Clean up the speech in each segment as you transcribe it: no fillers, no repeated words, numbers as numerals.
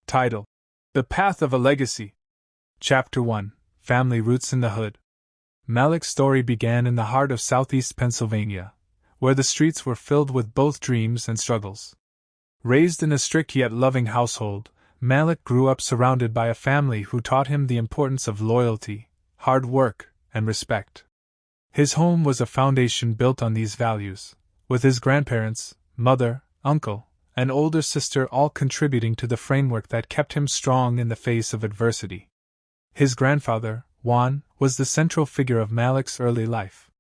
Title: The Path of a Legacy. Chapter 1: Family Roots in the Hood. Malik's story began in the heart of southeast Pennsylvania, where the streets were filled with both dreams and struggles. Raised in a strict yet loving household, Malik grew up surrounded by a family who taught him the importance of loyalty, hard work, and respect. His home was a foundation built on these values, with his grandparents, mother, uncle, and older sister all contributing to the framework that kept him strong in the face of adversity. His grandfather, Juan, was the central figure of Malik's early life.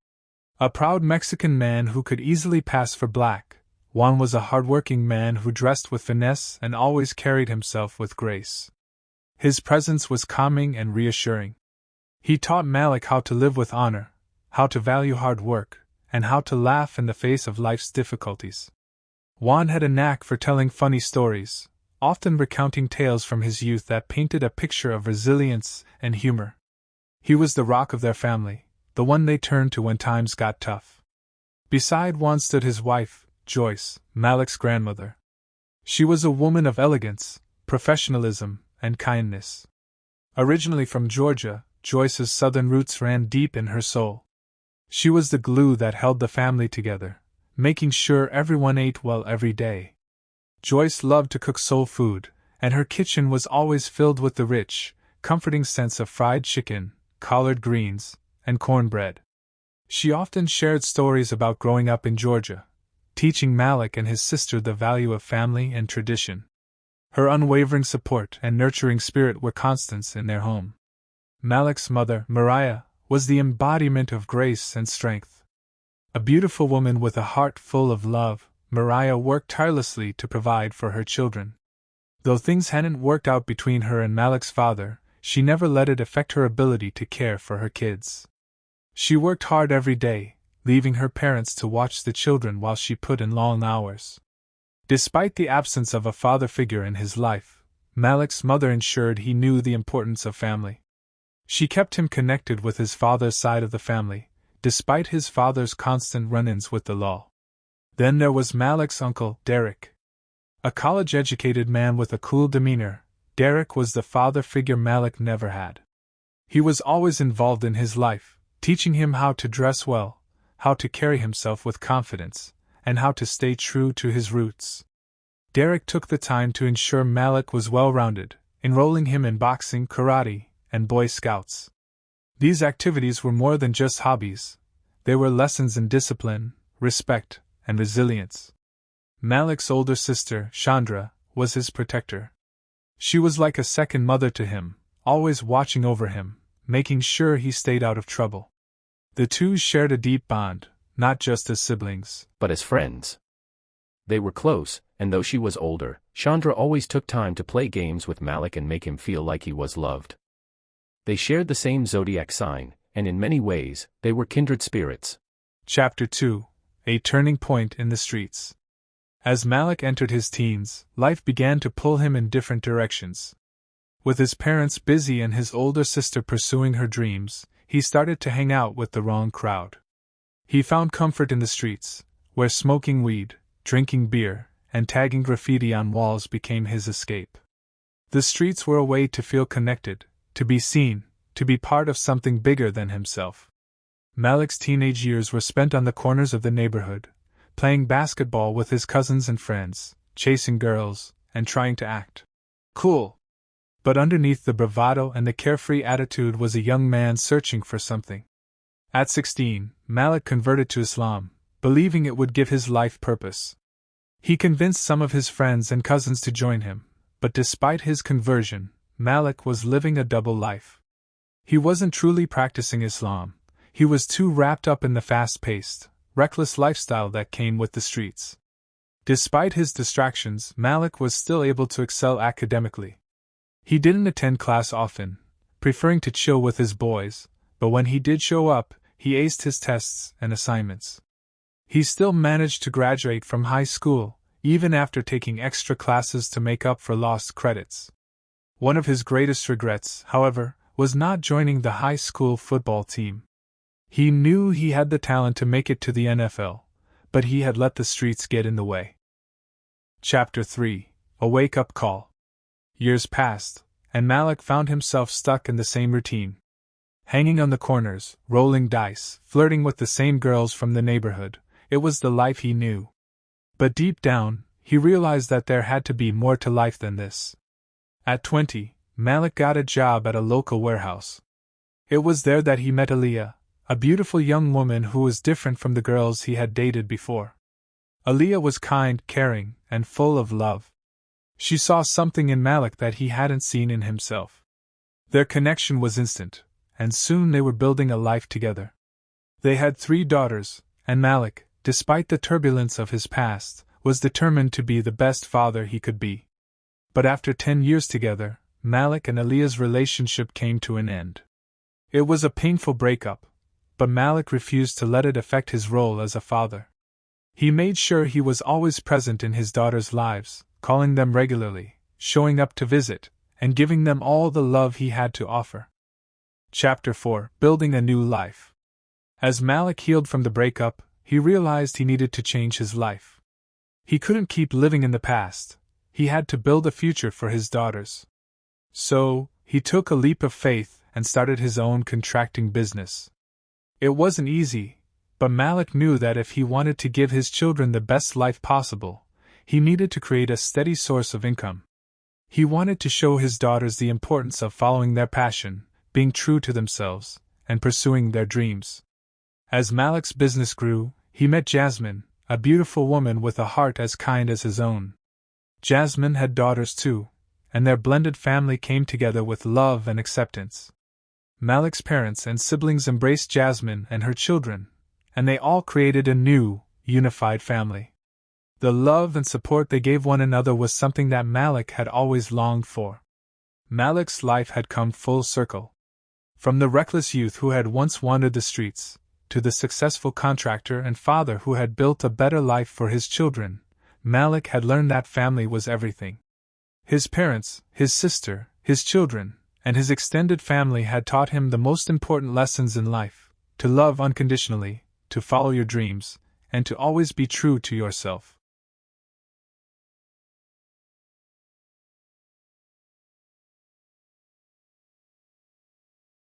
A proud Mexican man who could easily pass for black, Juan was a hard-working man who dressed with finesse and always carried himself with grace. His presence was calming and reassuring. He taught Malik how to live with honor, how to value hard work, and how to laugh in the face of life's difficulties. Juan had a knack for telling funny stories, often recounting tales from his youth that painted a picture of resilience and humor. He was the rock of their family, the one they turned to when times got tough. Beside Juan stood his wife, Joyce, Malik's grandmother. She was a woman of elegance, professionalism, and kindness. Originally from Georgia, Joyce's southern roots ran deep in her soul. She was the glue that held the family together, making sure everyone ate well every day. Joyce loved to cook soul food, and her kitchen was always filled with the rich, comforting scents of fried chicken, collard greens, and cornbread. She often shared stories about growing up in Georgia, teaching Malik and his sister the value of family and tradition. Her unwavering support and nurturing spirit were constants in their home. Malik's mother, Mariah, was the embodiment of grace and strength. A beautiful woman with a heart full of love, Mariah worked tirelessly to provide for her children. Though things hadn't worked out between her and Malik's father, she never let it affect her ability to care for her kids. She worked hard every day, leaving her parents to watch the children while she put in long hours. Despite the absence of a father figure in his life, Malik's mother ensured he knew the importance of family. She kept him connected with his father's side of the family, despite his father's constant run-ins with the law. Then there was Malik's uncle, Derek. A college-educated man with a cool demeanor, Derek was the father figure Malik never had. He was always involved in his life, teaching him how to dress well, how to carry himself with confidence, and how to stay true to his roots. Derek took the time to ensure Malik was well-rounded, enrolling him in boxing, karate, and Boy Scouts. These activities were more than just hobbies. They were lessons in discipline, respect, and resilience. Malik's older sister, Chandra, was his protector. She was like a second mother to him, always watching over him, making sure he stayed out of trouble. The two shared a deep bond, not just as siblings, but as friends. They were close, and though she was older, Chandra always took time to play games with Malik and make him feel like he was loved. They shared the same zodiac sign, and in many ways, they were kindred spirits. Chapter 2: A Turning Point in the Streets. As Malik entered his teens, life began to pull him in different directions. With his parents busy and his older sister pursuing her dreams, he started to hang out with the wrong crowd. He found comfort in the streets, where smoking weed, drinking beer, and tagging graffiti on walls became his escape. The streets were a way to feel connected, to be seen, to be part of something bigger than himself. Malik's teenage years were spent on the corners of the neighborhood, playing basketball with his cousins and friends, chasing girls, and trying to act cool. But underneath the bravado and the carefree attitude was a young man searching for something. At 16, Malik converted to Islam, believing it would give his life purpose. He convinced some of his friends and cousins to join him, but despite his conversion, Malik was living a double life. He wasn't truly practicing Islam. He was too wrapped up in the fast-paced, reckless lifestyle that came with the streets. Despite his distractions, Malik was still able to excel academically. He didn't attend class often, preferring to chill with his boys, but when he did show up, he aced his tests and assignments. He still managed to graduate from high school, even after taking extra classes to make up for lost credits. One of his greatest regrets, however, was not joining the high school football team. He knew he had the talent to make it to the NFL, but he had let the streets get in the way. Chapter 3: A Wake-Up Call. Years passed, and Malik found himself stuck in the same routine. Hanging on the corners, rolling dice, flirting with the same girls from the neighborhood, it was the life he knew. But deep down, he realized that there had to be more to life than this. At 20, Malik got a job at a local warehouse. It was there that he met Aliyah, a beautiful young woman who was different from the girls he had dated before. Aliyah was kind, caring, and full of love. She saw something in Malik that he hadn't seen in himself. Their connection was instant, and soon they were building a life together. They had 3 daughters, and Malik, despite the turbulence of his past, was determined to be the best father he could be. But after 10 years together, Malik and Aliyah's relationship came to an end. It was a painful breakup, but Malik refused to let it affect his role as a father. He made sure he was always present in his daughters' lives, calling them regularly, showing up to visit, and giving them all the love he had to offer. Chapter 4: Building a New Life. As Malik healed from the breakup, he realized he needed to change his life. He couldn't keep living in the past. He had to build a future for his daughters. So, he took a leap of faith and started his own contracting business. It wasn't easy, but Malik knew that if he wanted to give his children the best life possible, he needed to create a steady source of income. He wanted to show his daughters the importance of following their passion, being true to themselves, and pursuing their dreams. As Malik's business grew, he met Jasmine, a beautiful woman with a heart as kind as his own. Jasmine had daughters too, and their blended family came together with love and acceptance. Malik's parents and siblings embraced Jasmine and her children, and they all created a new, unified family. The love and support they gave one another was something that Malik had always longed for. Malik's life had come full circle. From the reckless youth who had once wandered the streets, to the successful contractor and father who had built a better life for his children, Malik had learned that family was everything. His parents, his sister, his children, and his extended family had taught him the most important lessons in life: to love unconditionally, to follow your dreams, and to always be true to yourself.